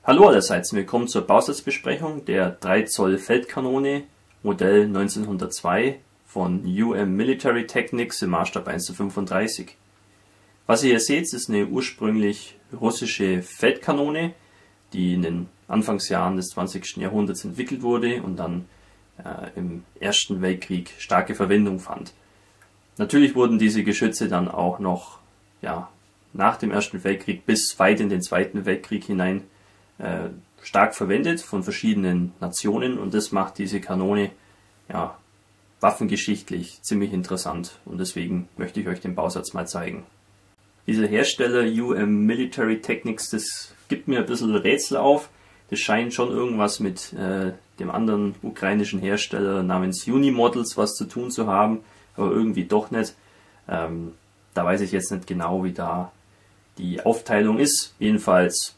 Hallo allerseits, willkommen zur Bausatzbesprechung der 3 Zoll Feldkanone Modell 1902 von Military Technics im Maßstab 1:35. Was ihr hier seht, ist eine ursprünglich russische Feldkanone, die in den Anfangsjahren des 20. Jahrhunderts entwickelt wurde und dann im Ersten Weltkrieg starke Verwendung fand. Natürlich wurden diese Geschütze dann auch noch nach dem Ersten Weltkrieg bis weit in den Zweiten Weltkrieg hinein stark verwendet von verschiedenen Nationen, und das macht diese Kanone waffengeschichtlich ziemlich interessant, und deswegen möchte ich euch den Bausatz mal zeigen. Dieser Hersteller Military Technics, das gibt mir ein bisschen Rätsel auf. Das scheint schon irgendwas mit dem anderen ukrainischen Hersteller namens Unimodels was zu tun zu haben, aber irgendwie doch nicht. Da weiß ich jetzt nicht genau, wie da die Aufteilung ist. Jedenfalls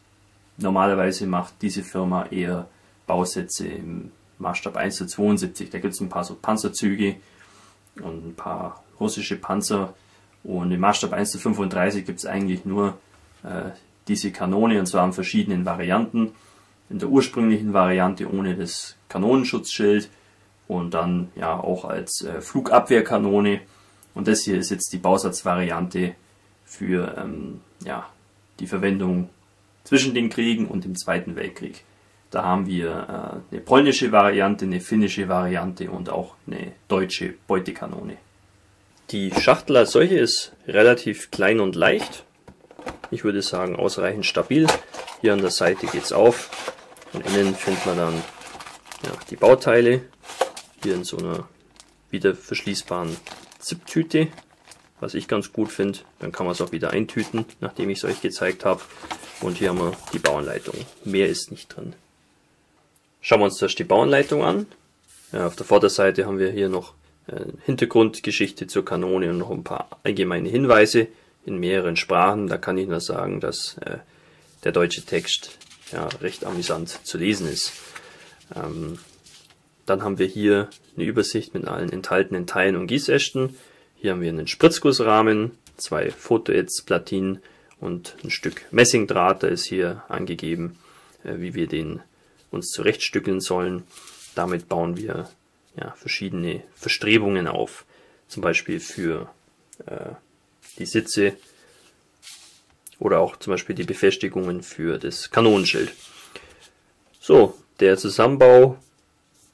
normalerweise macht diese Firma eher Bausätze im Maßstab 1:72. Da gibt es ein paar so Panzerzüge und ein paar russische Panzer. Und im Maßstab 1:35 gibt es eigentlich nur diese Kanone, und zwar in verschiedenen Varianten. In der ursprünglichen Variante ohne das Kanonenschutzschild und dann auch als Flugabwehrkanone. Und das hier ist jetzt die Bausatzvariante für die Verwendung zwischen den Kriegen und dem Zweiten Weltkrieg. Da haben wir eine polnische Variante, eine finnische Variante und auch eine deutsche Beutekanone. Die Schachtel als solche ist relativ klein und leicht. Ich würde sagen ausreichend stabil. Hier an der Seite geht es auf und innen findet man dann die Bauteile. Hier in so einer wieder verschließbaren Zip-Tüte, was ich ganz gut finde. Dann kann man es auch wieder eintüten, nachdem ich es euch gezeigt habe. Und hier haben wir die Bauanleitung. Mehr ist nicht drin. Schauen wir uns zuerst die Bauanleitung an. Auf der Vorderseite haben wir hier noch Hintergrundgeschichte zur Kanone und noch ein paar allgemeine Hinweise in mehreren Sprachen. Da kann ich nur sagen, dass der deutsche Text recht amüsant zu lesen ist. Dann haben wir hier eine Übersicht mit allen enthaltenen Teilen und Gießästen. Hier haben wir einen Spritzgussrahmen, 2 Fotoätzplatinen und ein Stück Messingdraht. Da ist hier angegeben, wie wir den uns zurechtstückeln sollen. Damit bauen wir verschiedene Verstrebungen auf. Zum Beispiel für die Sitze oder auch zum Beispiel die Befestigungen für das Kanonenschild. So, der Zusammenbau,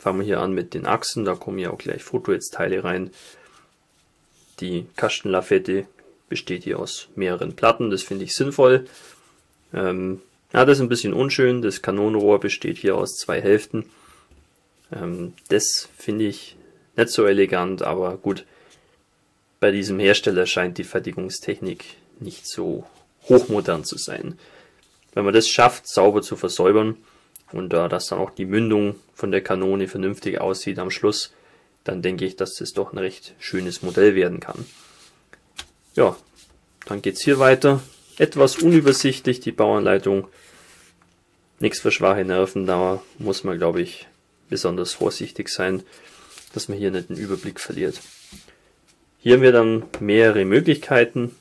fangen wir hier an mit den Achsen. Da kommen ja auch gleich Fotoätzteile rein. Die Kastenlafette besteht hier aus mehreren Platten, das finde ich sinnvoll. Das ist ein bisschen unschön, das Kanonenrohr besteht hier aus 2 Hälften. Das finde ich nicht so elegant, aber gut, bei diesem Hersteller scheint die Fertigungstechnik nicht so hochmodern zu sein. Wenn man das schafft, sauber zu versäubern und dass dann auch die Mündung von der Kanone vernünftig aussieht am Schluss, dann denke ich, dass das doch ein recht schönes Modell werden kann. Ja, dann geht es hier weiter. Etwas unübersichtlich die Bauanleitung. Nichts für schwache Nerven, da muss man, glaube ich, besonders vorsichtig sein, dass man hier nicht den Überblick verliert. Hier haben wir dann mehrere Möglichkeiten,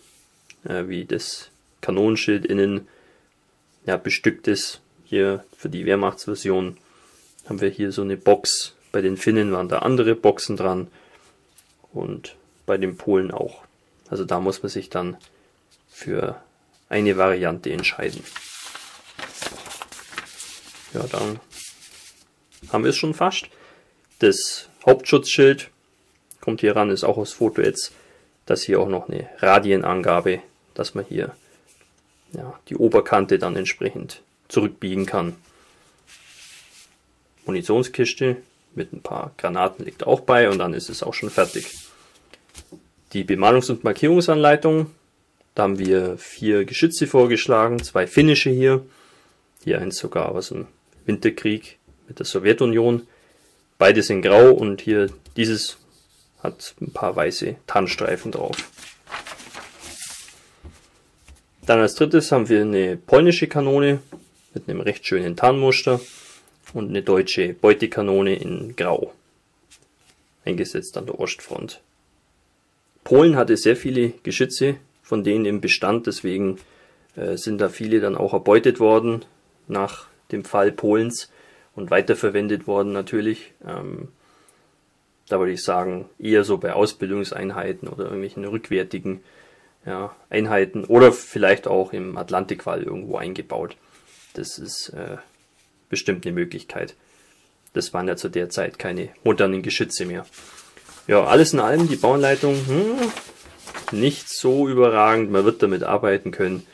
wie das Kanonenschild innen bestückt ist. Hier für die Wehrmachtsversion haben wir hier so eine Box. Bei den Finnen waren da andere Boxen dran und bei den Polen auch. Also da muss man sich dann für eine Variante entscheiden. Ja, dann haben wir es schon fast. Das Hauptschutzschild kommt hier ran, ist auch aus Fotoätz. Das hier auch noch eine Radienangabe, dass man hier die Oberkante dann entsprechend zurückbiegen kann. Munitionskiste mit ein paar Granaten liegt auch bei, und dann ist es auch schon fertig. Die Bemalungs- und Markierungsanleitung, da haben wir 4 Geschütze vorgeschlagen, 2 finnische hier. Hier eins sogar aus dem Winterkrieg mit der Sowjetunion. Beides in Grau, und hier dieses hat ein paar weiße Tarnstreifen drauf. Dann als drittes haben wir eine polnische Kanone mit einem recht schönen Tarnmuster und eine deutsche Beutekanone in Grau, eingesetzt an der Ostfront. Polen hatte sehr viele Geschütze von denen im Bestand, deswegen sind da viele dann auch erbeutet worden nach dem Fall Polens und weiterverwendet worden natürlich. Da würde ich sagen, eher so bei Ausbildungseinheiten oder irgendwelchen rückwärtigen Einheiten oder vielleicht auch im Atlantikwall irgendwo eingebaut. Das ist bestimmt eine Möglichkeit. Das waren ja zu der Zeit keine modernen Geschütze mehr. Ja, alles in allem, die Bauanleitung nicht so überragend. Man wird damit arbeiten können,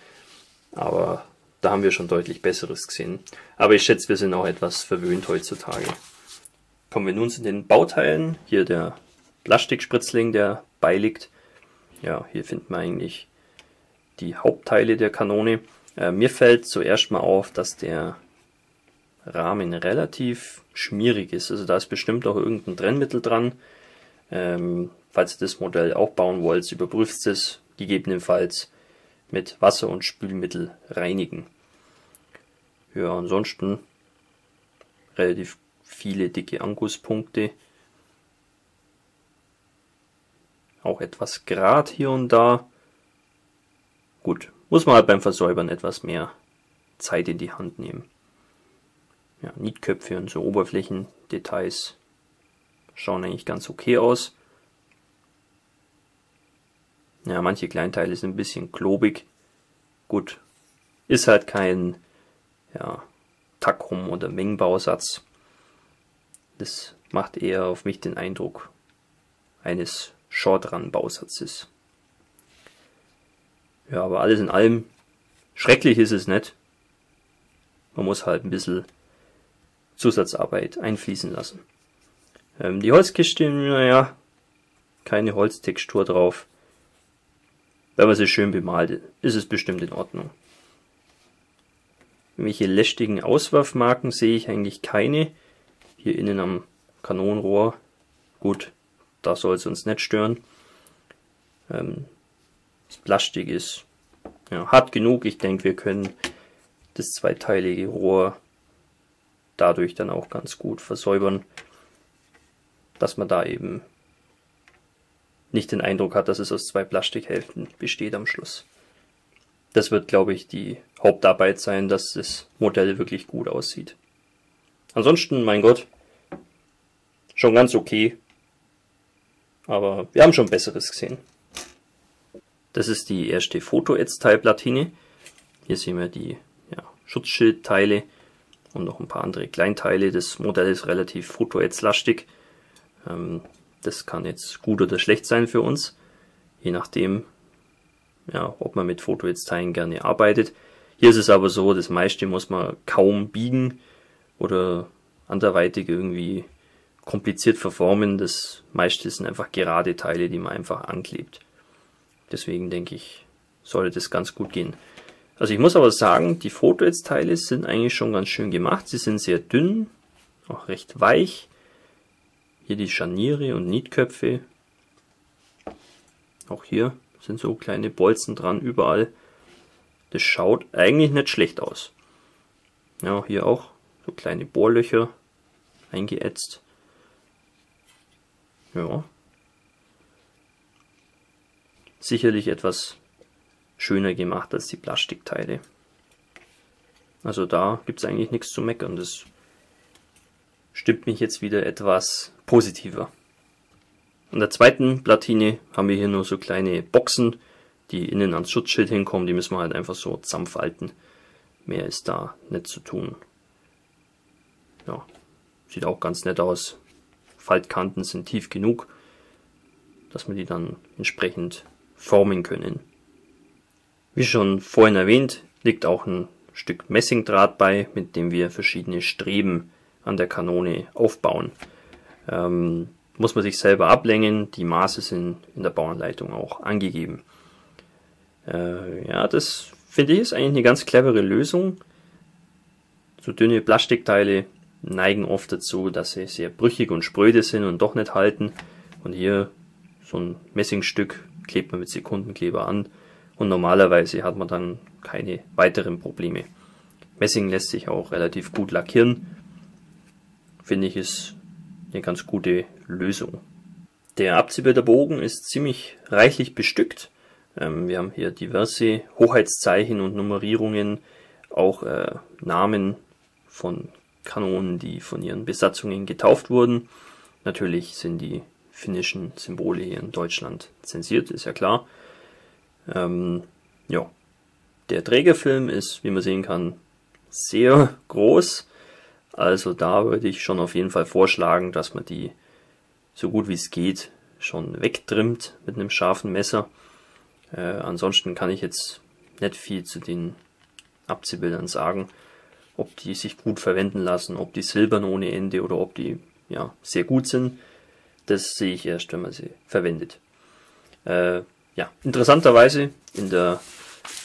aber da haben wir schon deutlich Besseres gesehen. Aber ich schätze, wir sind auch etwas verwöhnt heutzutage. Kommen wir nun zu den Bauteilen. Hier der Plastikspritzling, der beiliegt. Ja, hier finden wir eigentlich die Hauptteile der Kanone. Mir fällt zuerst mal auf, dass der Rahmen relativ schmierig ist. Also da ist bestimmt auch irgendein Trennmittel dran. Falls ihr das Modell auch bauen wollt, überprüft es gegebenenfalls mit Wasser und Spülmittel reinigen. Ja, ansonsten relativ viele dicke Angusspunkte. Auch etwas Grat hier und da. Gut, muss man halt beim Versäubern etwas mehr Zeit in die Hand nehmen. Ja, Nietköpfe und so Oberflächendetails schauen eigentlich ganz okay aus. Ja, manche Kleinteile sind ein bisschen klobig. Gut, ist halt kein Tacrum oder Mengenbausatz. Das macht eher auf mich den Eindruck eines Short-Run-Bausatzes. Ja, aber alles in allem, schrecklich ist es nicht. Man muss halt ein bisschen Zusatzarbeit einfließen lassen. Die Holzkiste, naja, keine Holztextur drauf. Wenn man sie schön bemalt, ist es bestimmt in Ordnung. Welche lästigen Auswurfmarken sehe ich eigentlich keine. Hier innen am Kanonenrohr. Gut, da soll es uns nicht stören. Das Plastik ist hart genug. Ich denke, wir können das zweiteilige Rohr dadurch dann auch ganz gut versäubern, dass man da eben nicht den Eindruck hat, dass es aus zwei Plastikhälften besteht am Schluss. Das wird, glaube ich, die Hauptarbeit sein, dass das Modell wirklich gut aussieht. Ansonsten, mein Gott, schon ganz okay, aber wir haben schon Besseres gesehen. Das ist die erste Fotoätzteilplatine. Hier sehen wir die Schutzschildteile und noch ein paar andere Kleinteile. Das Modell ist relativ fotoätzlastig. Das kann jetzt gut oder schlecht sein für uns, je nachdem, ob man mit Fotoätzteilen gerne arbeitet. Hier ist es aber so, das meiste muss man kaum biegen oder anderweitig irgendwie kompliziert verformen. Das meiste sind einfach gerade Teile, die man einfach anklebt. Deswegen denke ich, sollte das ganz gut gehen. Also ich muss aber sagen, die Fotoätzteile sind eigentlich schon ganz schön gemacht. Sie sind sehr dünn, auch recht weich. Hier die Scharniere und Nietköpfe. Auch hier sind so kleine Bolzen dran, überall. Das schaut eigentlich nicht schlecht aus. Ja, hier auch so kleine Bohrlöcher eingeätzt. Ja. Sicherlich etwas schöner gemacht als die Plastikteile. Also da gibt es eigentlich nichts zu meckern. Das stimmt mich jetzt wieder etwas positiver. An der zweiten Platine haben wir hier nur so kleine Boxen, die innen ans Schutzschild hinkommen. Die müssen wir halt einfach so zusammenfalten. Mehr ist da nicht zu tun. Ja, sieht auch ganz nett aus. Faltkanten sind tief genug, dass wir die dann entsprechend formen können. Wie schon vorhin erwähnt, liegt auch ein Stück Messingdraht bei, mit dem wir verschiedene Streben an der Kanone aufbauen. Muss man sich selber ablängen, die Maße sind in der Bauanleitung auch angegeben. Ja, das finde ich ist eigentlich eine ganz clevere Lösung. So dünne Plastikteile neigen oft dazu, dass sie sehr brüchig und spröde sind und doch nicht halten. Und hier so ein Messingstück klebt man mit Sekundenkleber an und normalerweise hat man dann keine weiteren Probleme. Messing lässt sich auch relativ gut lackieren. Finde ich, ist eine ganz gute Lösung. Der Abziehbilderbogen ist ziemlich reichlich bestückt. Wir haben hier diverse Hoheitszeichen und Nummerierungen, auch Namen von Kanonen, die von ihren Besatzungen getauft wurden. Natürlich sind die finnischen Symbole hier in Deutschland zensiert, ist ja klar. Ja, der Trägerfilm ist, wie man sehen kann, sehr groß. Also da würde ich schon auf jeden Fall vorschlagen, dass man die so gut wie es geht schon wegtrimmt mit einem scharfen Messer. Ansonsten kann ich jetzt nicht viel zu den Abziehbildern sagen, ob die sich gut verwenden lassen, ob die silbern ohne Ende oder ob die ja sehr gut sind. Das sehe ich erst, wenn man sie verwendet. Ja, interessanterweise in der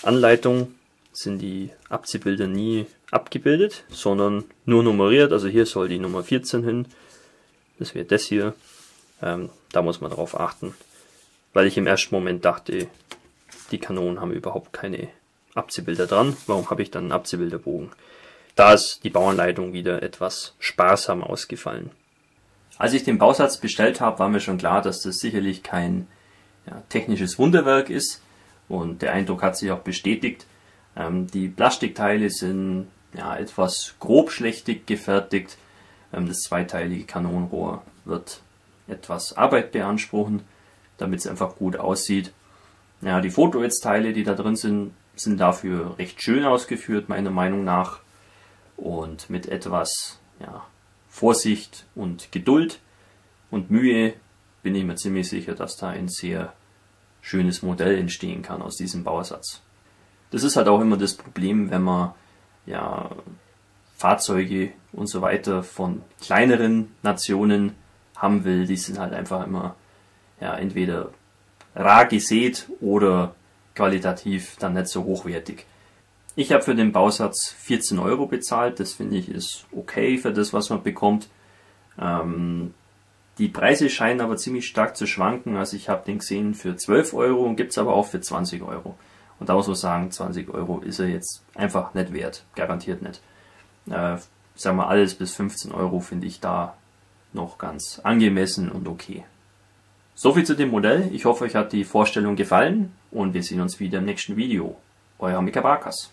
Anleitung sind die Abziehbilder nie abgebildet, sondern nur nummeriert. Also hier soll die Nummer 14 hin. Das wäre das hier. Da muss man darauf achten, weil ich im ersten Moment dachte, die Kanonen haben überhaupt keine Abziehbilder dran. Warum habe ich dann einen Abziehbilderbogen? Da ist die Bauanleitung wieder etwas sparsam ausgefallen. Als ich den Bausatz bestellt habe, war mir schon klar, dass das sicherlich kein technisches Wunderwerk ist, und der Eindruck hat sich auch bestätigt. Die Plastikteile sind etwas grobschlächtig gefertigt. Das zweiteilige Kanonenrohr wird etwas Arbeit beanspruchen, damit es einfach gut aussieht. Ja, die Fotonetzteile, die da drin sind, sind dafür recht schön ausgeführt, meiner Meinung nach. Und mit etwas Vorsicht und Geduld und Mühe bin ich mir ziemlich sicher, dass da ein sehr schönes Modell entstehen kann aus diesem Bausatz. Das ist halt auch immer das Problem, wenn man Fahrzeuge und so weiter von kleineren Nationen haben will. Die sind halt einfach immer entweder rar gesät oder qualitativ dann nicht so hochwertig. Ich habe für den Bausatz 14 € bezahlt. Das finde ich ist okay für das, was man bekommt. Die Preise scheinen aber ziemlich stark zu schwanken. Also ich habe den gesehen für 12 € und gibt es aber auch für 20 €. Und da muss man sagen, 20 € ist er jetzt einfach nicht wert. Garantiert nicht. Sagen wir, alles bis 15 € finde ich da noch ganz angemessen und okay. Soviel zu dem Modell. Ich hoffe, euch hat die Vorstellung gefallen und wir sehen uns wieder im nächsten Video. Euer Mika Barkas.